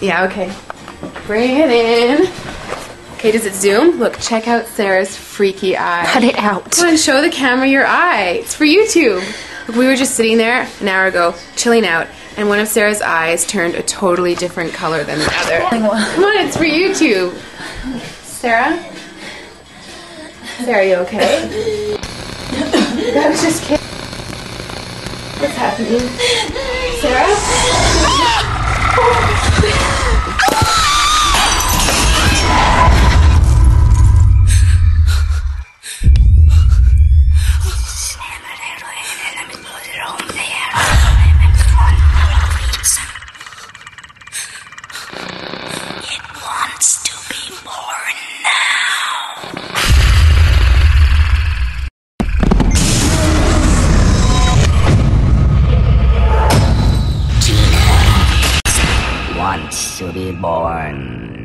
Yeah, okay. Bring it in. Okay, does it zoom? Look, check out Sarah's freaky eye. Cut it out. Come on, show the camera your eye. It's for YouTube. Look, we were just sitting there an hour ago, chilling out, and one of Sarah's eyes turned a totally different color than the other. Come on, it's for YouTube. Sarah? Sarah, you okay? I was just kidding. What's happening? Sarah? It wants to be born now. Tina wants to be born